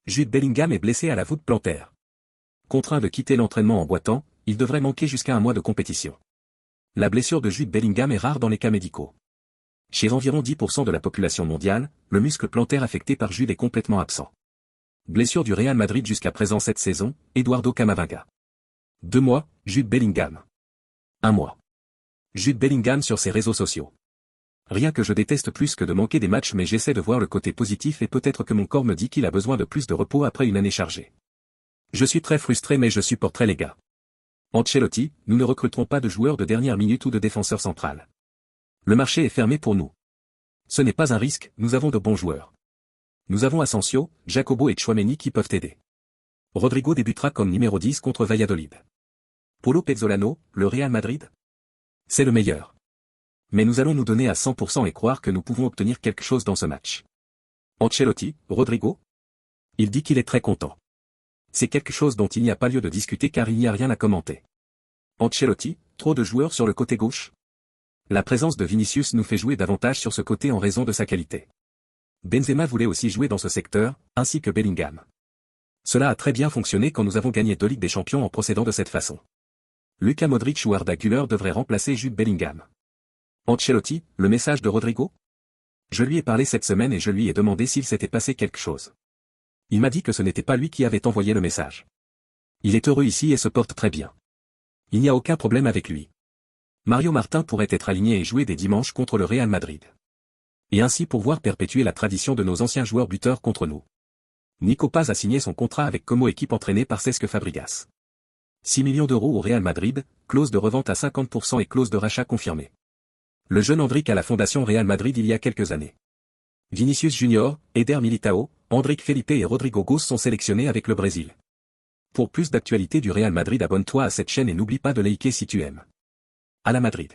Jude Bellingham est blessé à la voûte plantaire. Contraint de quitter l'entraînement en boitant, il devrait manquer jusqu'à un mois de compétition. La blessure de Jude Bellingham est rare dans les cas médicaux. Chez environ 10% de la population mondiale, le muscle plantaire affecté par Jude est complètement absent. Blessure du Real Madrid jusqu'à présent cette saison, Eduardo Camavinga. 2 mois, Jude Bellingham. 1 mois. Jude Bellingham sur ses réseaux sociaux. Rien que je déteste plus que de manquer des matchs, mais j'essaie de voir le côté positif et peut-être que mon corps me dit qu'il a besoin de plus de repos après une année chargée. Je suis très frustré mais je supporterai les gars. Ancelotti, nous ne recruterons pas de joueurs de dernière minute ou de défenseur central. Le marché est fermé pour nous. Ce n'est pas un risque, nous avons de bons joueurs. Nous avons Asensio, Jacobo et Tchouaméni qui peuvent aider. Rodrigo débutera comme numéro 10 contre Valladolid. Paulo Pezzolano, le Real Madrid? C'est le meilleur. Mais nous allons nous donner à 100% et croire que nous pouvons obtenir quelque chose dans ce match. Ancelotti, Rodrigo? Il dit qu'il est très content. C'est quelque chose dont il n'y a pas lieu de discuter car il n'y a rien à commenter. Ancelotti, trop de joueurs sur le côté gauche? La présence de Vinicius nous fait jouer davantage sur ce côté en raison de sa qualité. Benzema voulait aussi jouer dans ce secteur, ainsi que Bellingham. Cela a très bien fonctionné quand nous avons gagné 2 Ligues des Champions en procédant de cette façon. Luka Modric ou Arda Güler devraient remplacer Jude Bellingham. Ancelotti, le message de Rodrigo? Je lui ai parlé cette semaine et je lui ai demandé s'il s'était passé quelque chose. Il m'a dit que ce n'était pas lui qui avait envoyé le message. Il est heureux ici et se porte très bien. Il n'y a aucun problème avec lui. Mario Martin pourrait être aligné et jouer dès dimanche contre le Real Madrid. Et ainsi pouvoir perpétuer la tradition de nos anciens joueurs buteurs contre nous. Nico Paz a signé son contrat avec Como, équipe entraînée par Cesc Fabregas. 6 millions d'euros au Real Madrid, clause de revente à 50% et clause de rachat confirmée. Le jeune Endrick à la fondation Real Madrid il y a quelques années. Vinicius Junior, Eder Militao, Endrick Felipe et Rodrigo Goes sont sélectionnés avec le Brésil. Pour plus d'actualités du Real Madrid, abonne-toi à cette chaîne et n'oublie pas de liker si tu aimes. À la Madrid.